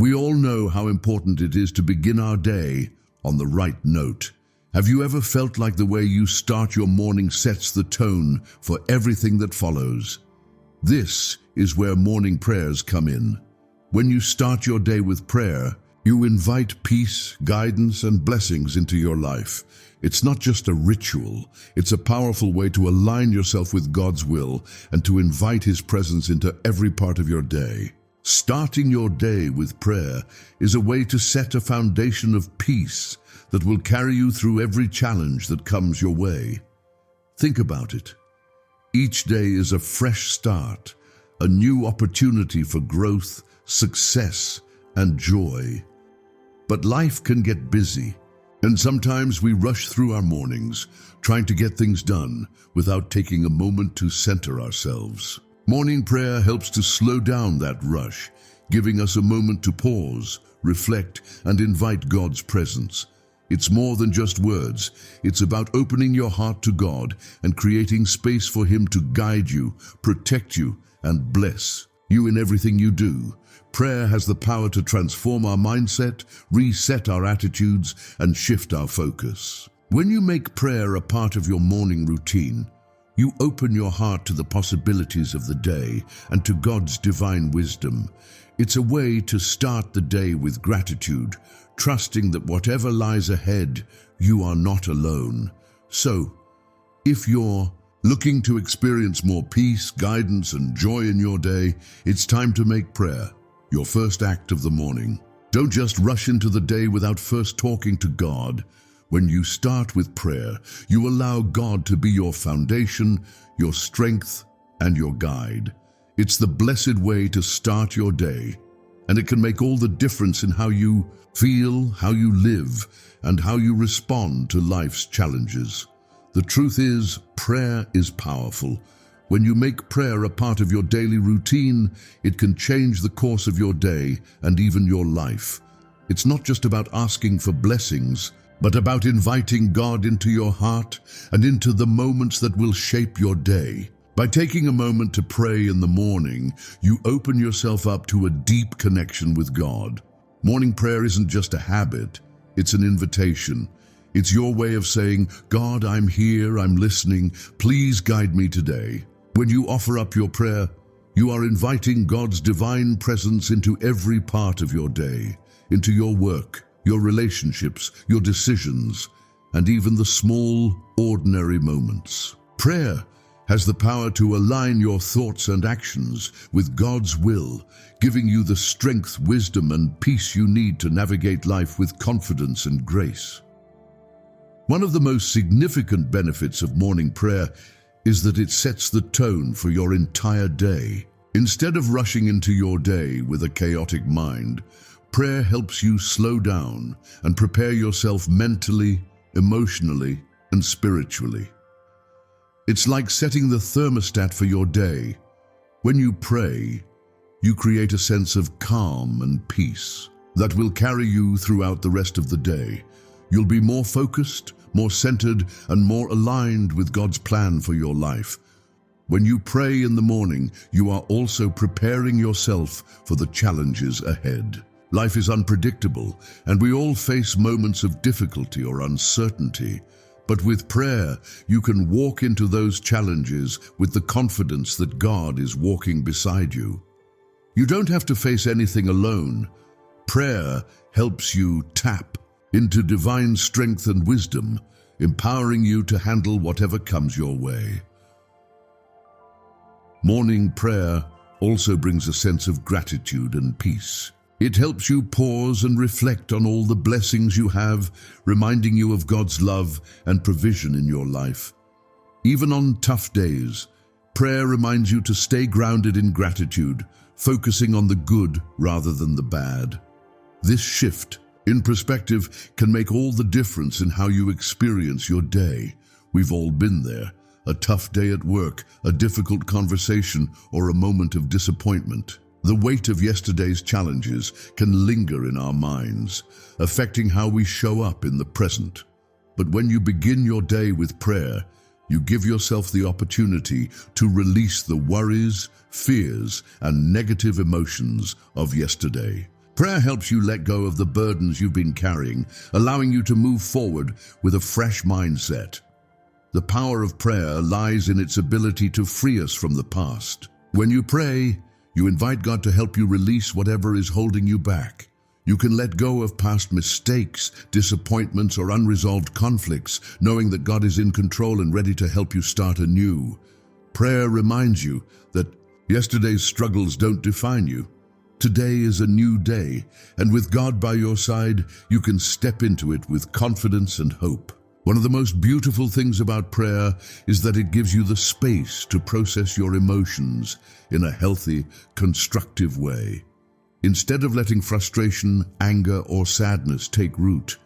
We all know how important it is to begin our day on the right note. Have you ever felt like the way you start your morning sets the tone for everything that follows? This is where morning prayers come in. When you start your day with prayer, you invite peace, guidance, and blessings into your life. It's not just a ritual, it's a powerful way to align yourself with God's will and to invite His presence into every part of your day. Starting your day with prayer is a way to set a foundation of peace that will carry you through every challenge that comes your way. Think about it. Each day is a fresh start, a new opportunity for growth, success, and joy. But life can get busy, and sometimes we rush through our mornings, trying to get things done without taking a moment to center ourselves. Morning prayer helps to slow down that rush, giving us a moment to pause, reflect, and invite God's presence. It's more than just words. It's about opening your heart to God and creating space for Him to guide you, protect you, and bless you in everything you do. Prayer has the power to transform our mindset, reset our attitudes, and shift our focus. When you make prayer a part of your morning routine, you open your heart to the possibilities of the day and to God's divine wisdom. It's a way to start the day with gratitude, trusting that whatever lies ahead, you are not alone. So, if you're looking to experience more peace, guidance, and joy in your day, it's time to make prayer your first act of the morning. Don't just rush into the day without first talking to God. When you start with prayer, you allow God to be your foundation, your strength, and your guide. It's the blessed way to start your day, and it can make all the difference in how you feel, how you live, and how you respond to life's challenges. The truth is, prayer is powerful. When you make prayer a part of your daily routine, it can change the course of your day and even your life. It's not just about asking for blessings, but about inviting God into your heart and into the moments that will shape your day. By taking a moment to pray in the morning, you open yourself up to a deep connection with God. Morning prayer isn't just a habit, it's an invitation. It's your way of saying, God, I'm here, I'm listening, please guide me today. When you offer up your prayer, you are inviting God's divine presence into every part of your day, into your work, your relationships, your decisions, and even the small, ordinary moments. Prayer has the power to align your thoughts and actions with God's will, giving you the strength, wisdom, and peace you need to navigate life with confidence and grace. One of the most significant benefits of morning prayer is that it sets the tone for your entire day. Instead of rushing into your day with a chaotic mind, prayer helps you slow down and prepare yourself mentally, emotionally, and spiritually. It's like setting the thermostat for your day. When you pray, you create a sense of calm and peace that will carry you throughout the rest of the day. You'll be more focused, more centered, and more aligned with God's plan for your life. When you pray in the morning, you are also preparing yourself for the challenges ahead. Life is unpredictable, and we all face moments of difficulty or uncertainty. But with prayer, you can walk into those challenges with the confidence that God is walking beside you. You don't have to face anything alone. Prayer helps you tap into divine strength and wisdom, empowering you to handle whatever comes your way. Morning prayer also brings a sense of gratitude and peace. It helps you pause and reflect on all the blessings you have, reminding you of God's love and provision in your life. Even on tough days, prayer reminds you to stay grounded in gratitude, focusing on the good rather than the bad. This shift in perspective can make all the difference in how you experience your day. We've all been there. A tough day at work, a difficult conversation, or a moment of disappointment. The weight of yesterday's challenges can linger in our minds, affecting how we show up in the present. But when you begin your day with prayer, you give yourself the opportunity to release the worries, fears, and negative emotions of yesterday. Prayer helps you let go of the burdens you've been carrying, allowing you to move forward with a fresh mindset. The power of prayer lies in its ability to free us from the past. When you pray, you invite God to help you release whatever is holding you back. You can let go of past mistakes, disappointments, or unresolved conflicts, knowing that God is in control and ready to help you start anew. Prayer reminds you that yesterday's struggles don't define you. Today is a new day, and with God by your side, you can step into it with confidence and hope. One of the most beautiful things about prayer is that it gives you the space to process your emotions in a healthy, constructive way. Instead of letting frustration, anger, or sadness take root,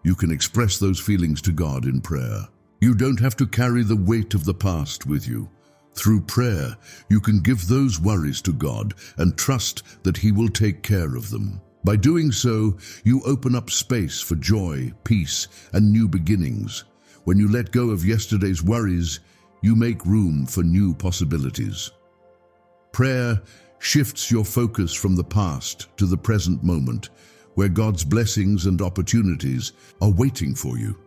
you can express those feelings to God in prayer. You don't have to carry the weight of the past with you. Through prayer, you can give those worries to God and trust that He will take care of them. By doing so, you open up space for joy, peace, and new beginnings. When you let go of yesterday's worries, you make room for new possibilities. Prayer shifts your focus from the past to the present moment, where God's blessings and opportunities are waiting for you.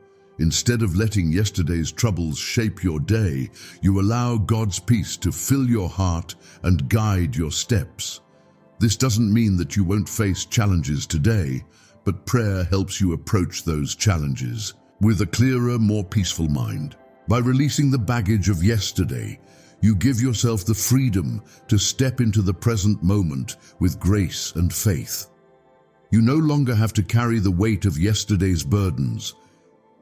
Instead of letting yesterday's troubles shape your day, you allow God's peace to fill your heart and guide your steps. This doesn't mean that you won't face challenges today, but prayer helps you approach those challenges with a clearer, more peaceful mind. By releasing the baggage of yesterday, you give yourself the freedom to step into the present moment with grace and faith. You no longer have to carry the weight of yesterday's burdens.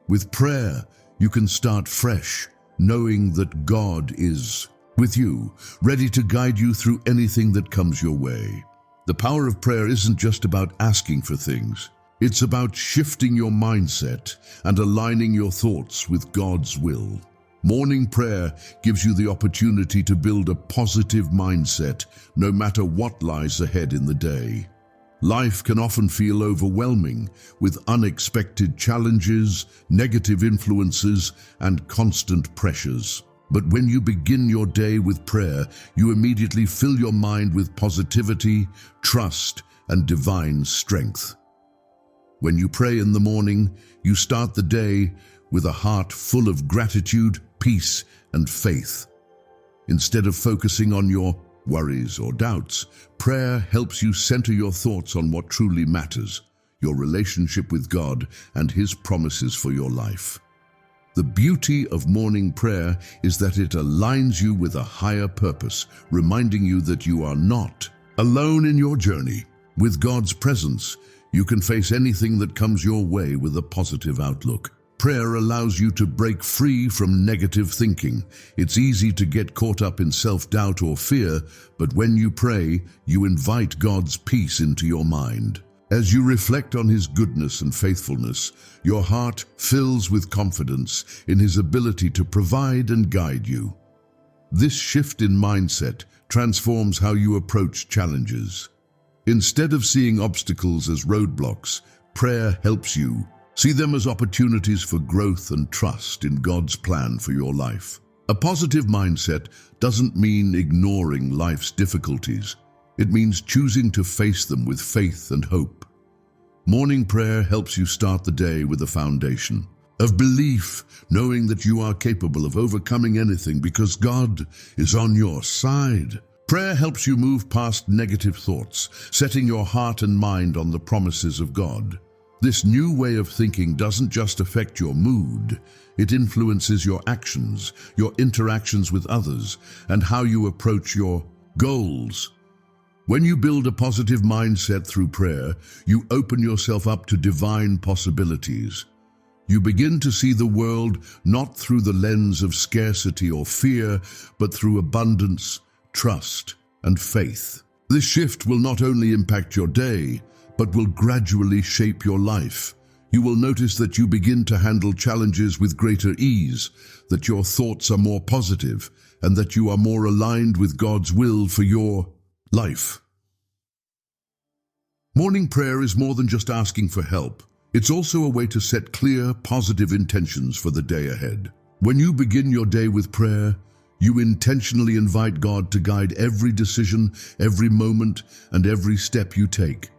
With prayer, you can start fresh, knowing that God is with you, ready to guide you through anything that comes your way. The power of prayer isn't just about asking for things. It's about shifting your mindset and aligning your thoughts with God's will. Morning prayer gives you the opportunity to build a positive mindset, no matter what lies ahead in the day. Life can often feel overwhelming with unexpected challenges, negative influences, and constant pressures. But when you begin your day with prayer, you immediately fill your mind with positivity, trust, and divine strength. When you pray in the morning, you start the day with a heart full of gratitude, peace, and faith. Instead of focusing on your worries or doubts, prayer helps you center your thoughts on what truly matters, your relationship with God and His promises for your life. The beauty of morning prayer is that it aligns you with a higher purpose, reminding you that you are not alone in your journey. With God's presence, you can face anything that comes your way with a positive outlook. Prayer allows you to break free from negative thinking. It's easy to get caught up in self-doubt or fear, but when you pray, you invite God's peace into your mind. As you reflect on His goodness and faithfulness, your heart fills with confidence in His ability to provide and guide you. This shift in mindset transforms how you approach challenges. Instead of seeing obstacles as roadblocks, prayer helps you see them as opportunities for growth and trust in God's plan for your life. A positive mindset doesn't mean ignoring life's difficulties. It means choosing to face them with faith and hope. Morning prayer helps you start the day with a foundation of belief, knowing that you are capable of overcoming anything because God is on your side. Prayer helps you move past negative thoughts, setting your heart and mind on the promises of God. This new way of thinking doesn't just affect your mood, it influences your actions, your interactions with others, and how you approach your goals. When you build a positive mindset through prayer, you open yourself up to divine possibilities. You begin to see the world not through the lens of scarcity or fear, but through abundance, trust, and faith. This shift will not only impact your day, but will gradually shape your life. You will notice that you begin to handle challenges with greater ease, that your thoughts are more positive, and that you are more aligned with God's will for your life. Morning prayer is more than just asking for help. It's also a way to set clear, positive intentions for the day ahead. When you begin your day with prayer, you intentionally invite God to guide every decision, every moment, and every step you take.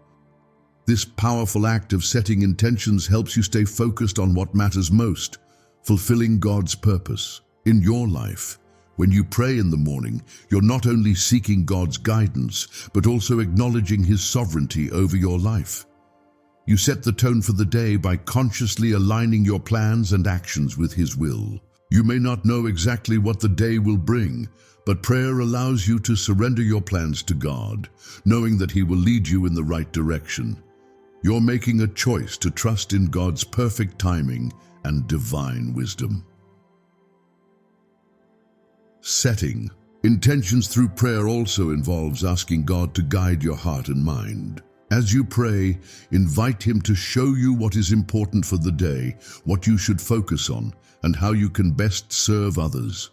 This powerful act of setting intentions helps you stay focused on what matters most, fulfilling God's purpose in your life. When you pray in the morning, you're not only seeking God's guidance, but also acknowledging His sovereignty over your life. You set the tone for the day by consciously aligning your plans and actions with His will. You may not know exactly what the day will bring, but prayer allows you to surrender your plans to God, knowing that He will lead you in the right direction. You're making a choice to trust in God's perfect timing and divine wisdom. Setting intentions through prayer also involves asking God to guide your heart and mind. As you pray, invite Him to show you what is important for the day, what you should focus on, and how you can best serve others.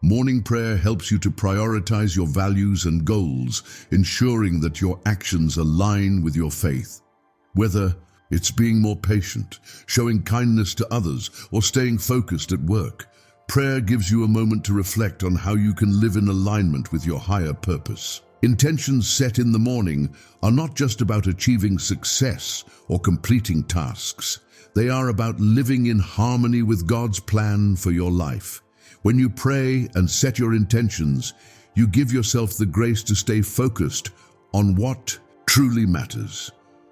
Morning prayer helps you to prioritize your values and goals, ensuring that your actions align with your faith. Whether it's being more patient, showing kindness to others, or staying focused at work, prayer gives you a moment to reflect on how you can live in alignment with your higher purpose. Intentions set in the morning are not just about achieving success or completing tasks. They are about living in harmony with God's plan for your life. When you pray and set your intentions, you give yourself the grace to stay focused on what truly matters.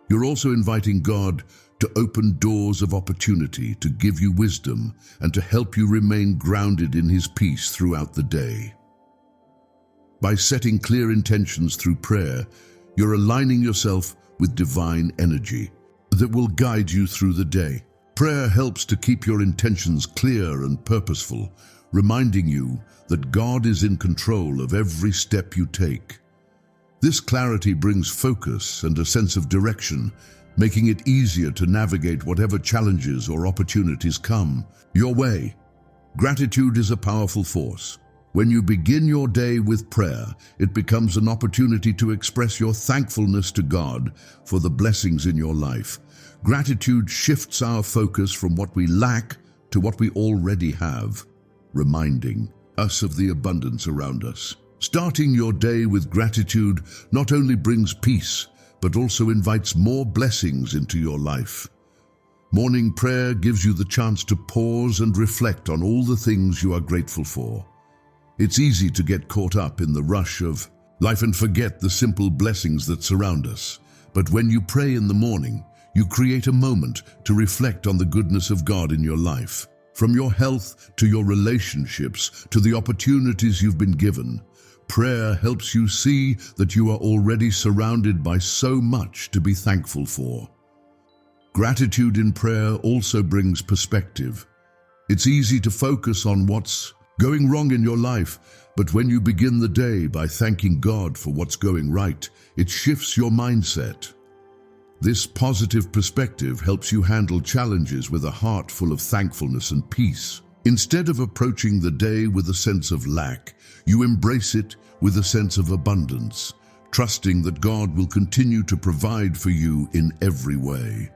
You're also inviting God to open doors of opportunity, to give you wisdom, and to help you remain grounded in His peace throughout the day. By setting clear intentions through prayer, you're aligning yourself with divine energy that will guide you through the day. Prayer helps to keep your intentions clear and purposeful, reminding you that God is in control of every step you take. This clarity brings focus and a sense of direction, making it easier to navigate whatever challenges or opportunities come your way. Gratitude is a powerful force. When you begin your day with prayer, it becomes an opportunity to express your thankfulness to God for the blessings in your life. Gratitude shifts our focus from what we lack to what we already have, reminding us of the abundance around us. Starting your day with gratitude not only brings peace, but also invites more blessings into your life. Morning prayer gives you the chance to pause and reflect on all the things you are grateful for. It's easy to get caught up in the rush of life and forget the simple blessings that surround us. But when you pray in the morning, you create a moment to reflect on the goodness of God in your life. From your health to your relationships to the opportunities you've been given, prayer helps you see that you are already surrounded by so much to be thankful for. Gratitude in prayer also brings perspective. It's easy to focus on what's going wrong in your life, but when you begin the day by thanking God for what's going right, it shifts your mindset. This positive perspective helps you handle challenges with a heart full of thankfulness and peace. Instead of approaching the day with a sense of lack, you embrace it with a sense of abundance, trusting that God will continue to provide for you in every way.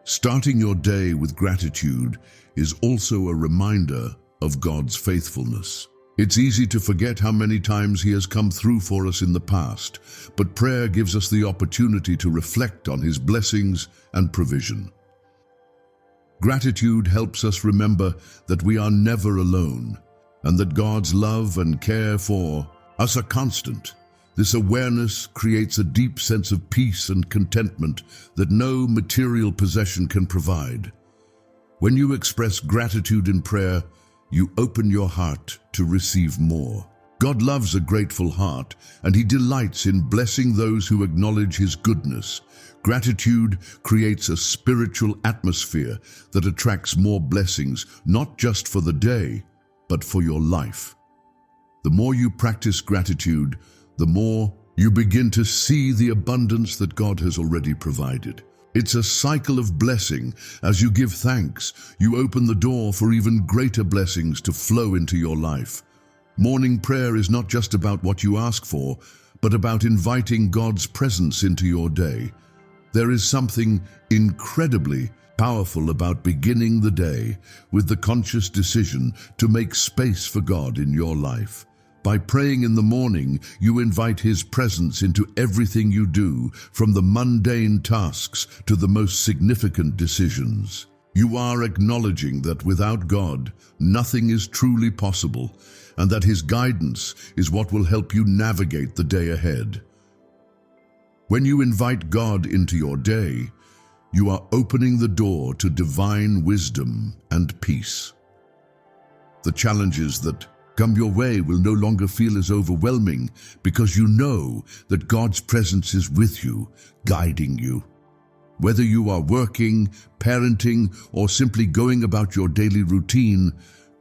Starting your day with gratitude is also a reminder of God's faithfulness. It's easy to forget how many times He has come through for us in the past, but prayer gives us the opportunity to reflect on His blessings and provision. Gratitude helps us remember that we are never alone, and that God's love and care for us are constant. This awareness creates a deep sense of peace and contentment that no material possession can provide. When you express gratitude in prayer, you open your heart to receive more. God loves a grateful heart, and He delights in blessing those who acknowledge His goodness. Gratitude creates a spiritual atmosphere that attracts more blessings, not just for the day, but for your life. The more you practice gratitude, the more you begin to see the abundance that God has already provided. It's a cycle of blessing. As you give thanks, you open the door for even greater blessings to flow into your life. Morning prayer is not just about what you ask for, but about inviting God's presence into your day. There is something incredibly powerful about beginning the day with the conscious decision to make space for God in your life. By praying in the morning, you invite His presence into everything you do, from the mundane tasks to the most significant decisions. You are acknowledging that without God, nothing is truly possible, and that His guidance is what will help you navigate the day ahead. When you invite God into your day, you are opening the door to divine wisdom and peace. The challenges that come your way will no longer feel as overwhelming because you know that God's presence is with you, guiding you. Whether you are working, parenting, or simply going about your daily routine,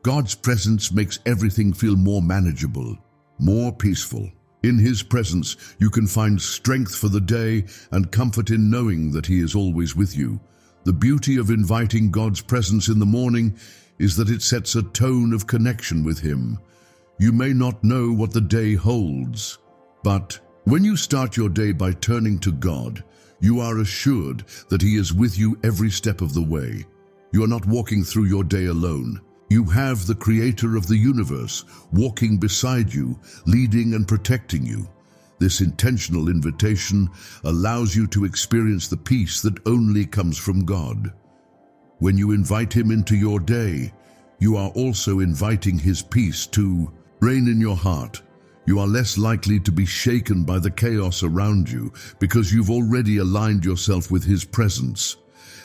God's presence makes everything feel more manageable, more peaceful. In His presence, you can find strength for the day and comfort in knowing that He is always with you. The beauty of inviting God's presence in the morning is that it sets a tone of connection with Him. You may not know what the day holds, but when you start your day by turning to God, you are assured that He is with you every step of the way. You are not walking through your day alone. You have the Creator of the universe walking beside you, leading and protecting you. This intentional invitation allows you to experience the peace that only comes from God. When you invite Him into your day, you are also inviting His peace to reign in your heart. You are less likely to be shaken by the chaos around you because you've already aligned yourself with His presence.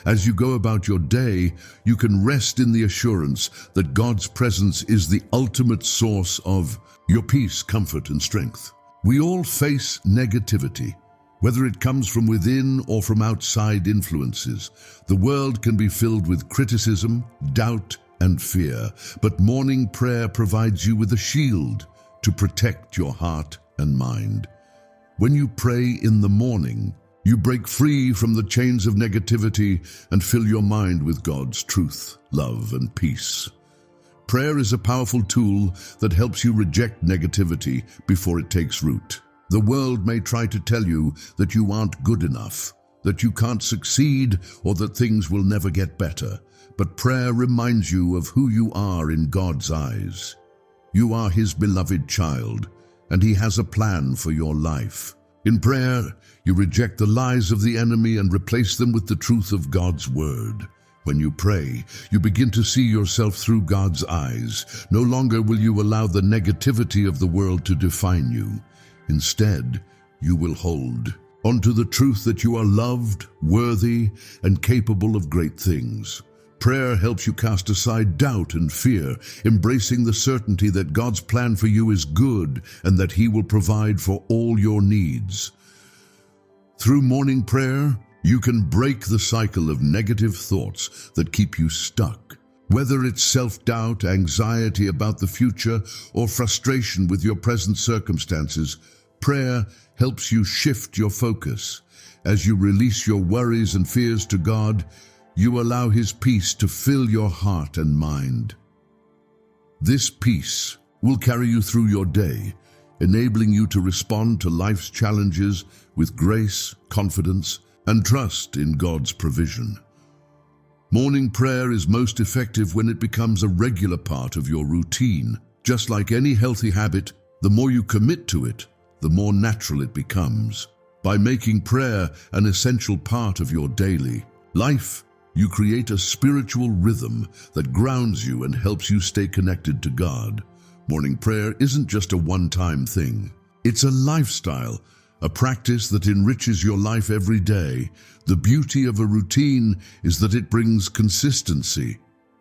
As you go about your day, you can rest in the assurance that God's presence is the ultimate source of your peace, comfort, and strength. We all face negativity, whether it comes from within or from outside influences. The world can be filled with criticism, doubt, and fear, but morning prayer provides you with a shield to protect your heart and mind. When you pray in the morning, you break free from the chains of negativity and fill your mind with God's truth, love, and peace. Prayer is a powerful tool that helps you reject negativity before it takes root. The world may try to tell you that you aren't good enough, that you can't succeed, or that things will never get better. But prayer reminds you of who you are in God's eyes. You are His beloved child, and He has a plan for your life. In prayer, you reject the lies of the enemy and replace them with the truth of God's word. When you pray, you begin to see yourself through God's eyes. No longer will you allow the negativity of the world to define you. Instead, you will hold onto the truth that you are loved, worthy, and capable of great things. Prayer helps you cast aside doubt and fear, embracing the certainty that God's plan for you is good and that He will provide for all your needs. Through morning prayer, you can break the cycle of negative thoughts that keep you stuck. Whether it's self-doubt, anxiety about the future, or frustration with your present circumstances, prayer helps you shift your focus. As you release your worries and fears to God, you allow His peace to fill your heart and mind. This peace will carry you through your day, enabling you to respond to life's challenges with grace, confidence, and trust in God's provision. Morning prayer is most effective when it becomes a regular part of your routine. Just like any healthy habit, the more you commit to it, the more natural it becomes. By making prayer an essential part of your daily life, you create a spiritual rhythm that grounds you and helps you stay connected to God. Morning prayer isn't just a one-time thing. It's a lifestyle, a practice that enriches your life every day. The beauty of a routine is that it brings consistency.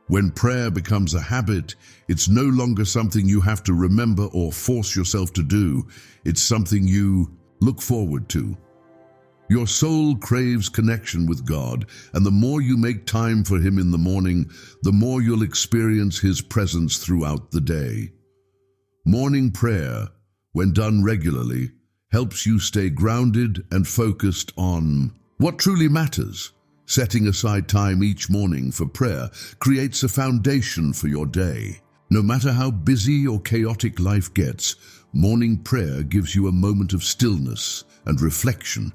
When prayer becomes a habit, it's no longer something you have to remember or force yourself to do. It's something you look forward to. Your soul craves connection with God, and the more you make time for Him in the morning, the more you'll experience His presence throughout the day. Morning prayer, when done regularly, helps you stay grounded and focused on what truly matters. Setting aside time each morning for prayer creates a foundation for your day. No matter how busy or chaotic life gets, morning prayer gives you a moment of stillness and reflection.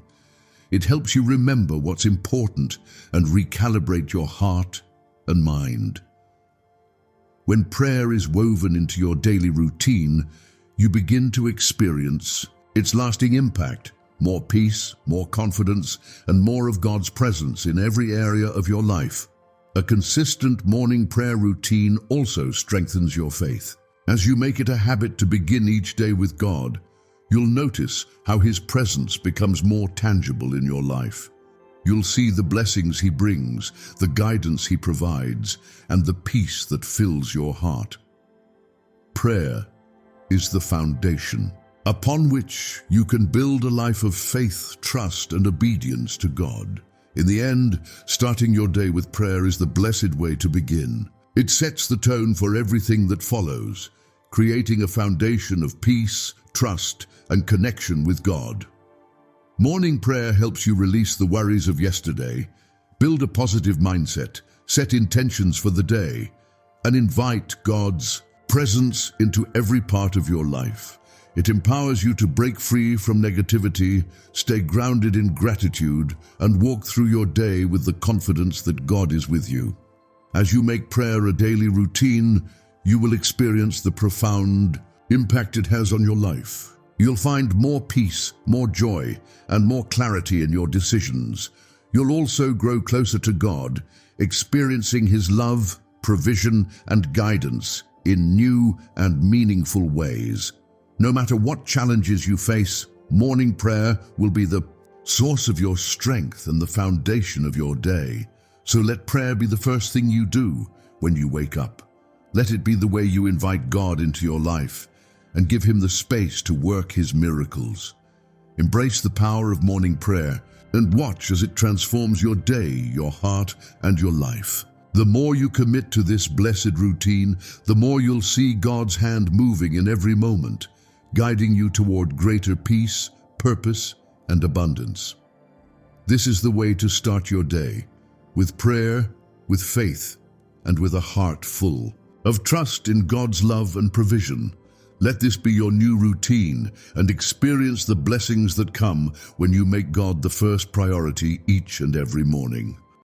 It helps you remember what's important and recalibrate your heart and mind. When prayer is woven into your daily routine, you begin to experience its lasting impact, more peace, more confidence, and more of God's presence in every area of your life. A consistent morning prayer routine also strengthens your faith. As you make it a habit to begin each day with God, you'll notice how His presence becomes more tangible in your life. You'll see the blessings He brings, the guidance He provides, and the peace that fills your heart. Prayer is the foundation upon which you can build a life of faith, trust, and obedience to God. In the end, starting your day with prayer is the blessed way to begin. It sets the tone for everything that follows, creating a foundation of peace, trust, and connection with God. Morning prayer helps you release the worries of yesterday, build a positive mindset, set intentions for the day, and invite God's presence into every part of your life. It empowers you to break free from negativity, stay grounded in gratitude, and walk through your day with the confidence that God is with you. As you make prayer a daily routine, you will experience the profound impact it has on your life. You'll find more peace, more joy, and more clarity in your decisions. You'll also grow closer to God, experiencing His love, provision, and guidance in new and meaningful ways. No matter what challenges you face, morning prayer will be the source of your strength and the foundation of your day. So let prayer be the first thing you do when you wake up. Let it be the way you invite God into your life and give Him the space to work His miracles. Embrace the power of morning prayer and watch as it transforms your day, your heart, and your life. The more you commit to this blessed routine, the more you'll see God's hand moving in every moment, guiding you toward greater peace, purpose, and abundance. This is the way to start your day, with prayer, with faith, and with a heart full of trust in God's love and provision. Let this be your new routine and experience the blessings that come when you make God the first priority each and every morning.